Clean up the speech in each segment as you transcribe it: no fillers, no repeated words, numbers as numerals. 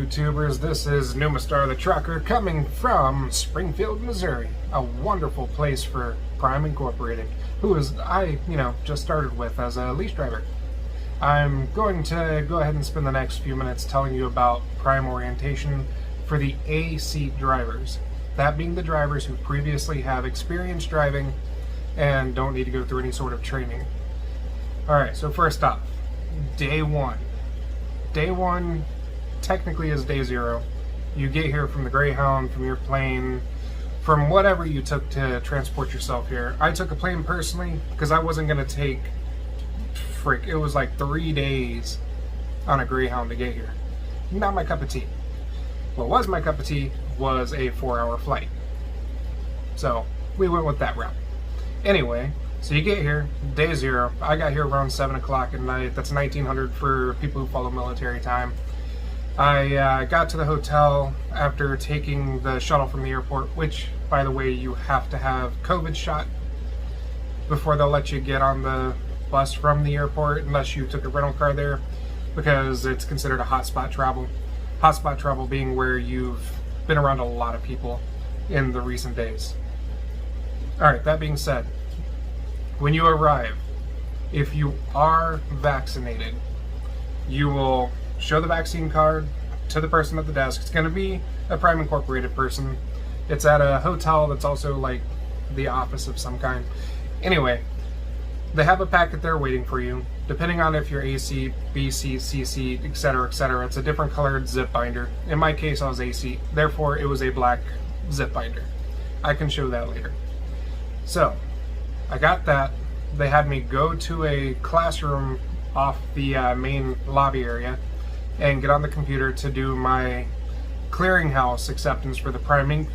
YouTubers? This is Numastar the Trucker coming from Springfield, Missouri, a wonderful place for Prime Incorporated, I just started with as a lease driver. I'm going to go ahead and spend the next few minutes telling you about Prime orientation for the A-seat drivers. That being the drivers who previously have experience driving and don't need to go through any sort of training. Alright, so first off, day one. Day one technically is day zero. You get here from the Greyhound, from your plane, from whatever you took to transport yourself here. I took a plane personally because I wasn't going to take, it was like 3 days on a Greyhound to get here. Not my cup of tea. What was my cup of tea was a 4-hour flight. So we went with that route. Anyway, so you get here, day zero. I got here around 7 o'clock at night. That's 1900 for people who follow military time. I got to the hotel after taking the shuttle from the airport, which, by the way, you have to have COVID shot before they'll let you get on the bus from the airport, unless you took a rental car there, because it's considered a hotspot travel. Hotspot travel being where you've been around a lot of people in the recent days. Alright, that being said, when you arrive, if you are vaccinated, you will show the vaccine card to the person at the desk. It's going to be a Prime Incorporated person. It's at a hotel that's also like the office of some kind. Anyway, they have a packet there waiting for you. Depending on if you're A seat, B seat, C seat, etc., etc., it's a different colored zip binder. In my case, I was A seat, therefore it was a black zip binder. I can show that later. So, I got that. They had me go to a classroom off the main lobby area and get on the computer to do my clearinghouse acceptance for the Prime Inc.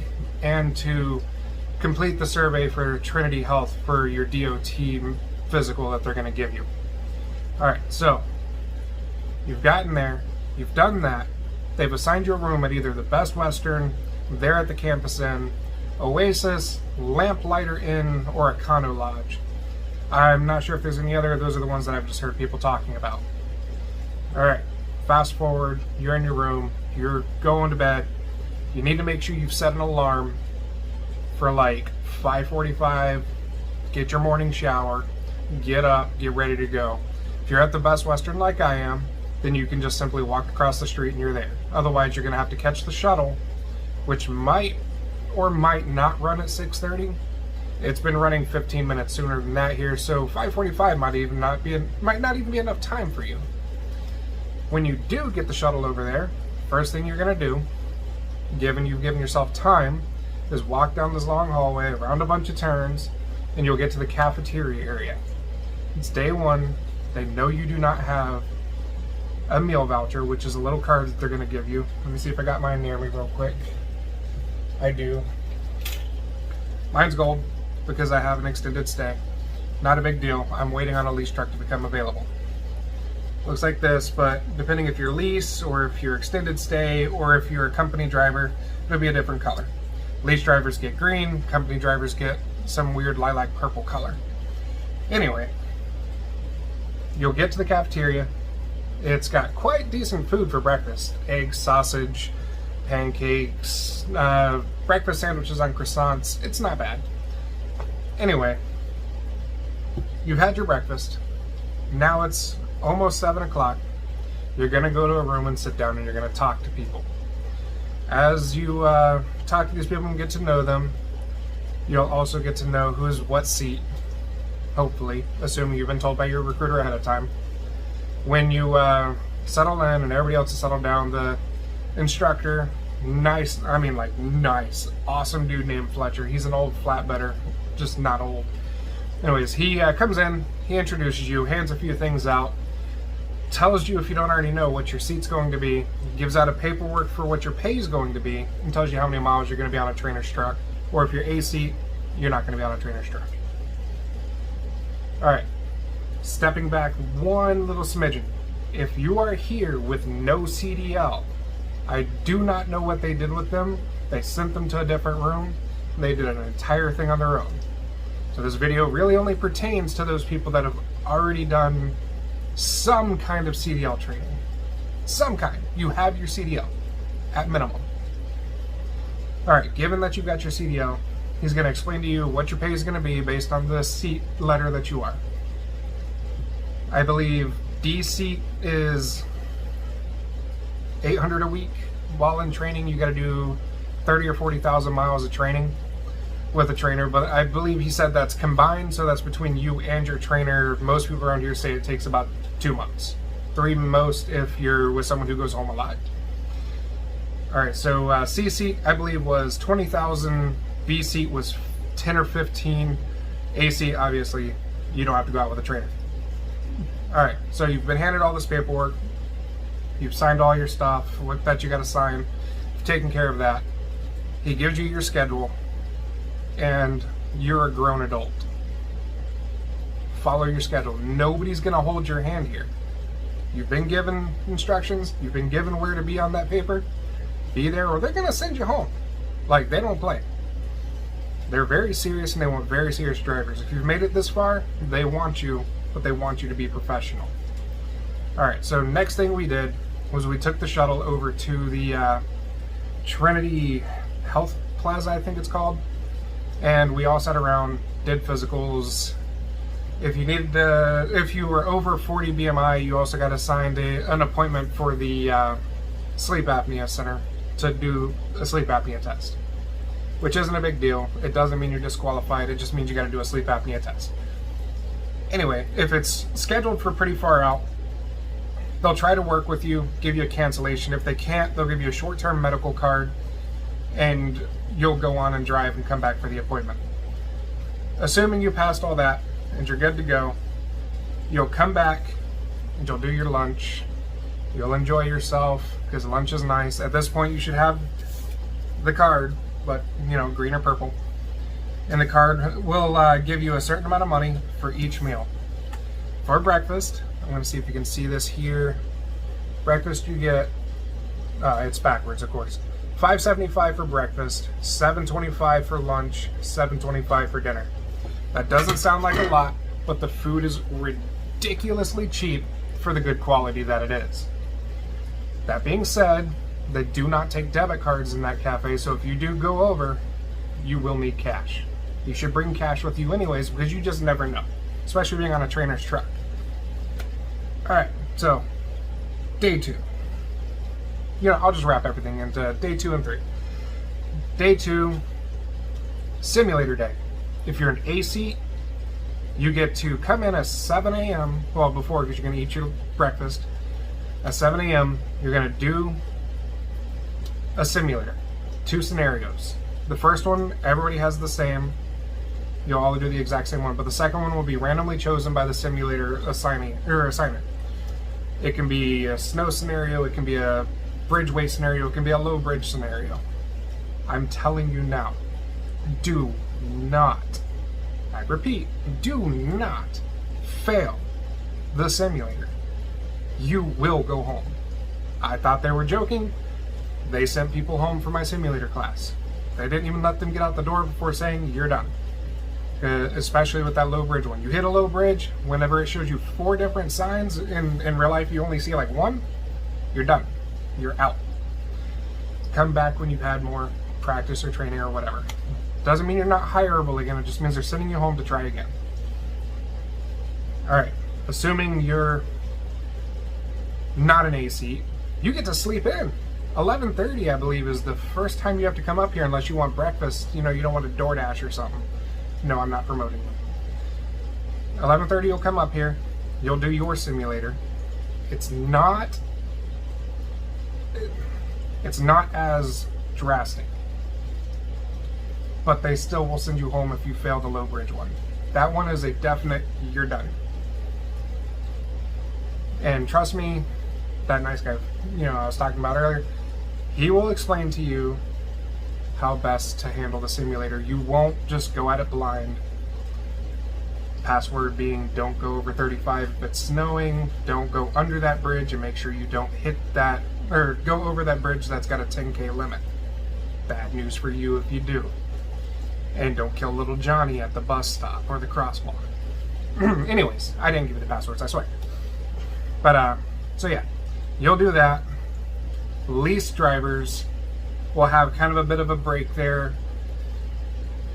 and to complete the survey for Trinity Health for your DOT physical that they're going to give you. Alright, so you've gotten there, you've done that. They've assigned you a room at either the Best Western, there at the Campus Inn, Oasis, Lamplighter Inn, or Econo Lodge. I'm not sure if there's any other. Those are the ones that I've just heard people talking about. Alright, fast forward, you're in your room, you're going to bed. You need to make sure you've set an alarm for like 5:45, get your morning shower, get up, get ready to go. If you're at the Best Western like I am, then you can just simply walk across the street and you're there. Otherwise, you're going to have to catch the shuttle, which might or might not run at 6:30. It's been running 15 minutes sooner than that here, so 5:45 might not even be enough time for you. When you do get the shuttle over there, first thing you're going to do, given you've given yourself time, is walk down this long hallway, around a bunch of turns, and you'll get to the cafeteria area. It's day one. They know you do not have a meal voucher, which is a little card that they're going to give you. Let me see if I got mine near me real quick. I do. Mine's gold because I have an extended stay. Not a big deal. I'm waiting on a lease truck to become available. Looks like this, but depending if you're lease or if you're extended stay or if you're a company driver, it'll be a different color. Lease drivers get green, company drivers get some weird lilac purple color. Anyway, you'll get to the cafeteria. It's got quite decent food for breakfast. Eggs, sausage, pancakes, breakfast sandwiches on croissants. It's not bad. Anyway, you've had your breakfast. Now it's almost 7 o'clock. You're going to go to a room and sit down and you're going to talk to people. As you talk to these people and get to know them, you'll also get to know who's what seat, hopefully, assuming you've been told by your recruiter ahead of time. When you settle in and everybody else is settled down, the instructor, nice, awesome dude named Fletcher. He's an old flatbedder, just not old. Anyways, he comes in, he introduces you, hands a few things out, tells you, if you don't already know, what your seat's going to be, gives out a paperwork for what your pay is going to be, and tells you how many miles you're going to be on a trainer's truck. Or if you're A seat, you're not going to be on a trainer's truck. Alright, stepping back one little smidgen. If you are here with no CDL, I do not know what they did with them. They sent them to a different room. They did an entire thing on their own. So this video really only pertains to those people that have already done some kind of CDL training. Some kind. You have your CDL. at minimum. Alright, given that you've got your CDL, he's going to explain to you what your pay is going to be based on the seat letter that you are. I believe D seat is $800 a week. While in training, you got to do 30 or 40,000 miles of training with a trainer, but I believe he said that's combined, so that's between you and your trainer. Most people around here say it takes about 2 months, 3 most if you're with someone who goes home a lot. All right, so C seat I believe was 20,000, B seat was 10 or 15, A seat obviously you don't have to go out with a trainer. All right, so you've been handed all this paperwork, you've signed all your stuff, what that you got to sign, you've taken care of that. He gives you your schedule, and you're a grown adult. Follow your schedule. Nobody's going to hold your hand here. You've been given instructions, you've been given where to be on that paper. Be there or they're going to send you home. Like, they don't play. They're very serious and they want very serious drivers. If you've made it this far, they want you, but they want you to be professional. Alright, so next thing we did was we took the shuttle over to the Trinity Health Plaza, I think it's called. And we all sat around, did physicals. If you needed to, if you were over 40 BMI, you also got assigned an appointment for the sleep apnea center to do a sleep apnea test, which isn't a big deal. It doesn't mean you're disqualified. It just means you got to do a sleep apnea test. Anyway, if it's scheduled for pretty far out, they'll try to work with you, give you a cancellation. If they can't, they'll give you a short-term medical card, and you'll go on and drive and come back for the appointment. Assuming you passed all that and you're good to go, you'll come back and you'll do your lunch. You'll enjoy yourself because lunch is nice. At this point, you should have the card, but you know, green or purple. And the card will give you a certain amount of money for each meal. For breakfast, I'm going to see if you can see this here. Breakfast, you get, it's backwards, of course. $5.75 for breakfast, $7.25 for lunch, $7.25 for dinner. That doesn't sound like a lot, but the food is ridiculously cheap for the good quality that it is. That being said, they do not take debit cards in that cafe, so if you do go over, you will need cash. You should bring cash with you anyways, because you just never know, especially being on a trainer's truck. Alright, so day 2. I'll just wrap everything into day 2 and 3. Day 2, simulator day. If you're an A seat, you get to come in at 7 a.m. Well, before, because you're going to eat your breakfast. At 7 a.m., you're going to do a simulator. 2 scenarios. The first one, everybody has the same. You'll all do the exact same one. But the second one will be randomly chosen by the simulator assignment. It can be a snow scenario. It can be a bridgeway scenario. It can be a low bridge scenario. I'm telling you now, do not, I repeat, do not fail the simulator. You will go home. I thought they were joking. They sent people home for my simulator class. They didn't even let them get out the door before saying you're done. Especially with that low bridge one. You hit a low bridge, whenever it shows you 4 different signs, in real life you only see like 1, you're done. You're out. Come back when you've had more practice or training or whatever. Doesn't mean you're not hireable again, it just means they're sending you home to try again. Alright, assuming you're not an A seat, you get to sleep in. 11:30, I believe, is the first time you have to come up here unless you want breakfast. You don't want a DoorDash or something. No, I'm not promoting them. 11:30, you'll come up here. You'll do your simulator. It's not as drastic, but they still will send you home if you fail the low bridge one. That one is a definite, you're done. And trust me, that nice guy, I was talking about earlier, he will explain to you how best to handle the simulator. You won't just go at it blind. Password being, don't go over 35 if it's snowing, don't go under that bridge, and make sure you don't hit that, or go over that bridge that's got a 10K limit. Bad news for you if you do. And don't kill little Johnny at the bus stop or the crosswalk. Anyways, I didn't give you the passwords, I swear. But, so yeah, you'll do that. Lease drivers will have kind of a bit of a break there,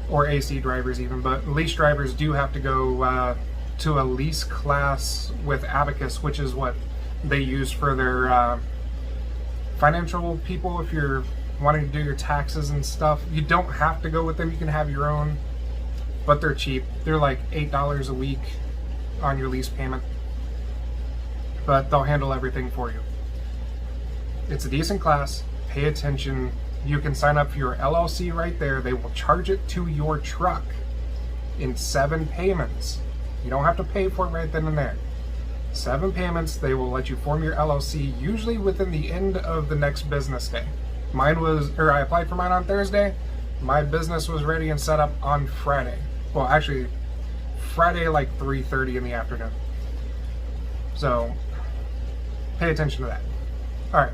or AC drivers even, but lease drivers do have to go to a lease class with Abacus, which is what they use for their financial people. If you're wanting to do your taxes and stuff, you don't have to go with them. You can have your own, but they're cheap. They're like $8 a week on your lease payment, but they'll handle everything for you. It's a decent class. Pay attention. You can sign up for your LLC right there. They will charge it to your truck in 7 payments. You don't have to pay for it right then and there. 7 payments. They will let you form your LLC usually within the end of the next business day. I applied for mine on Thursday. My business was ready and set up on Friday. Well, actually, Friday like 3:30 in the afternoon. So, pay attention to that. All right.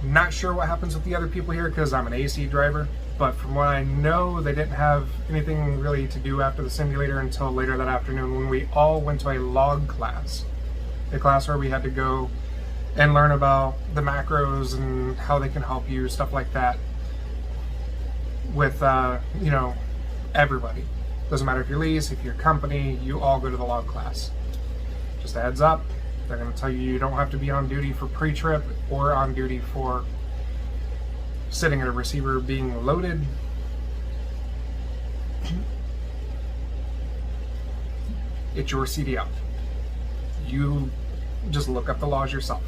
Not sure what happens with the other people here because I'm an AC driver, but from what I know, they didn't have anything really to do after the simulator until later that afternoon when we all went to a log class. A class where we had to go and learn about the macros and how they can help you, stuff like that, with, everybody. Doesn't matter if you're lease, if you're company, you all go to the log class. Just a heads up. They're going to tell you you don't have to be on duty for pre-trip or on duty for sitting at a receiver being loaded. It's your CDL. You just look up the laws yourself.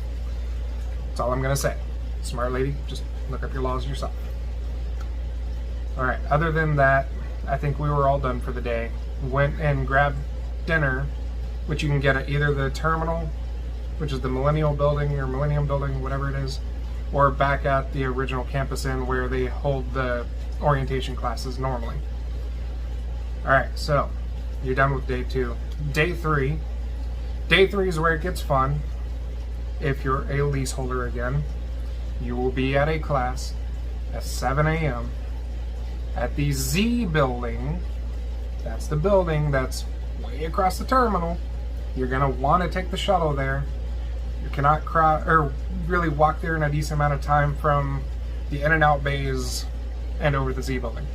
That's all I'm going to say. Smart lady, just look up your laws yourself. Alright, other than that, I think we were all done for the day. Went and grabbed dinner, which you can get at either the terminal, which is the Millennium Building, whatever it is, or back at the original campus inn where they hold the orientation classes normally. Alright, so you're done with day 2. Day 3. Day 3 is where it gets fun. If you're a leaseholder again, you will be at a class at 7 a.m. at the Z building. That's the building that's way across the terminal. You're going to want to take the shuttle there. You cannot really walk there in a decent amount of time from the in and out bays and over the Z building.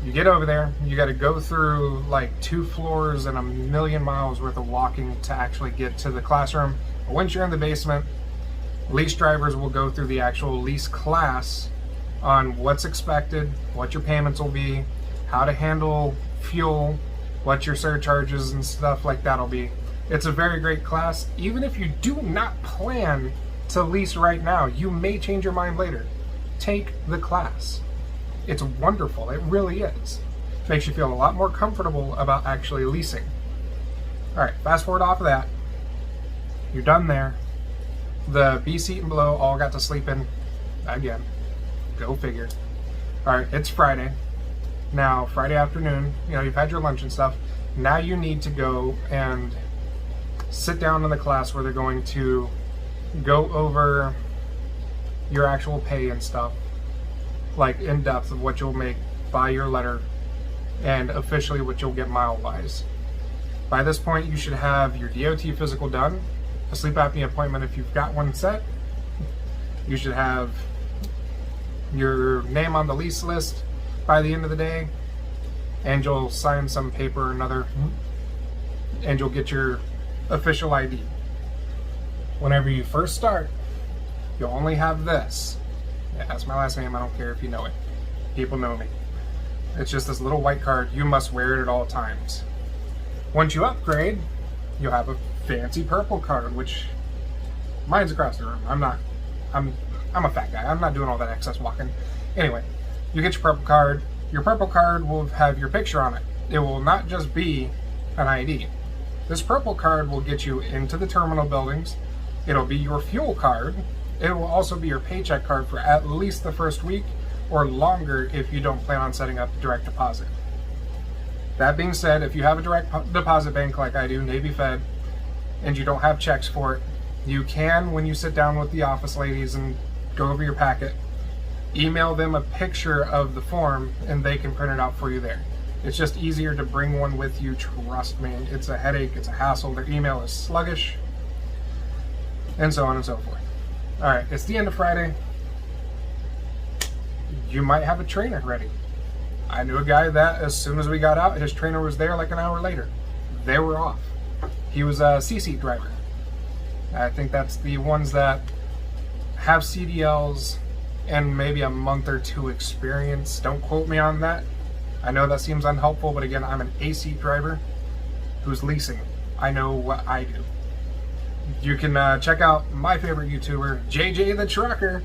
You get over there, you got to go through like 2 floors and 1,000,000 miles worth of walking to actually get to the classroom. But once you're in the basement, lease drivers will go through the actual lease class on what's expected, what your payments will be, how to handle fuel, what your surcharges and stuff like that will be. It's a very great class. Even if you do not plan to lease right now, you may change your mind later. Take the class. It's wonderful. It really is. Makes you feel a lot more comfortable about actually leasing. Alright, fast forward off of that. You're done there. The B seat and below all got to sleep in again. Go figure. Alright, it's Friday. Now, Friday afternoon, you've had your lunch and stuff. Now you need to go and sit down in the class where they're going to go over your actual pay and stuff, like in depth of what you'll make by your letter and officially what you'll get mile-wise. By this point, you should have your DOT physical done, a sleep apnea appointment if you've got one set. You should have your name on the lease list by the end of the day, and you'll sign some paper or another, and you'll get your official ID. Whenever you first start, you'll only have this. Yeah, that's my last name. I don't care if you know it. People know me. It's just this little white card. You must wear it at all times. Once you upgrade, you'll have a fancy purple card, which mine's across the room. I'm a fat guy. I'm not doing all that excess walking. Anyway, you get your purple card. Your purple card will have your picture on it. It will not just be an ID. This purple card will get you into the terminal buildings. It'll be your fuel card. It will also be your paycheck card for at least the first week or longer if you don't plan on setting up direct deposit. That being said, if you have a direct deposit bank like I do, Navy Fed, and you don't have checks for it, you can, when you sit down with the office ladies and go over your packet, email them a picture of the form and they can print it out for you there. It's just easier to bring one with you, trust me. It's a headache, it's a hassle, their email is sluggish, and so on and so forth. All right, it's the end of Friday. You might have a trainer ready. I knew a guy that as soon as we got out, his trainer was there like an hour later. They were off. He was a C-seat driver. I think that's the ones that have CDLs and maybe a month or two experience. Don't quote me on that. I know that seems unhelpful, but again, I'm an A-seat driver who's leasing. I know what I do. You can check out my favorite YouTuber, JJ the Trucker,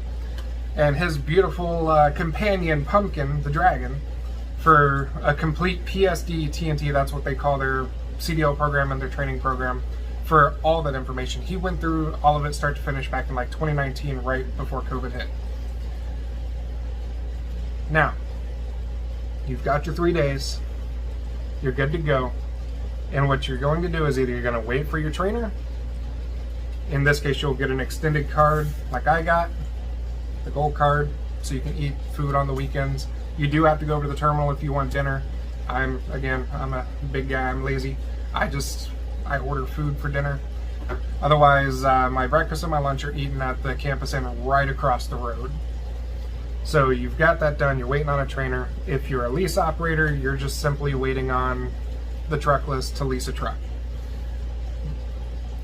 and his beautiful companion, Pumpkin the Dragon, for a complete PSD TNT. That's what they call their CDL program and their training program, for all that information. He went through all of it start to finish back in like 2019, right before COVID hit. Now, you've got your 3 days. You're good to go. And what you're going to do is either you're going to wait for your trainer. In this case, you'll get an extended card like I got, the gold card, so you can eat food on the weekends. You do have to go over to the terminal if you want dinner. I'm a big guy, I'm lazy. I order food for dinner. Otherwise, my breakfast and my lunch are eaten at the campus inn right across the road. So you've got that done, you're waiting on a trainer. If you're a lease operator, you're just simply waiting on the truck list to lease a truck.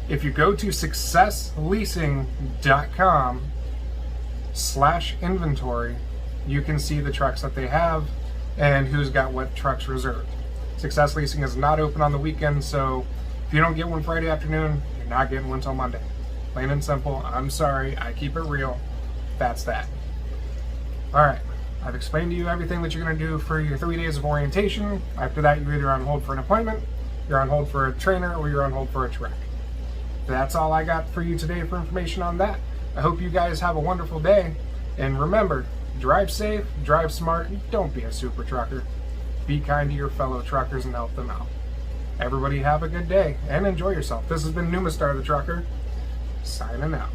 If you go to successleasing.com/inventory, you can see the trucks that they have and who's got what trucks reserved. Success Leasing is not open on the weekend, so if you don't get one Friday afternoon, you're not getting one till Monday. Plain and simple. I'm sorry, I keep it real. That's that. Alright, I've explained to you everything that you're going to do for your 3 days of orientation. After that, you're either on hold for an appointment, you're on hold for a trainer, or you're on hold for a truck. That's all I got for you today for information on that. I hope you guys have a wonderful day. And remember, drive safe, drive smart, and don't be a super trucker. Be kind to your fellow truckers and help them out. Everybody have a good day and enjoy yourself. This has been Numastar the Trucker, signing out.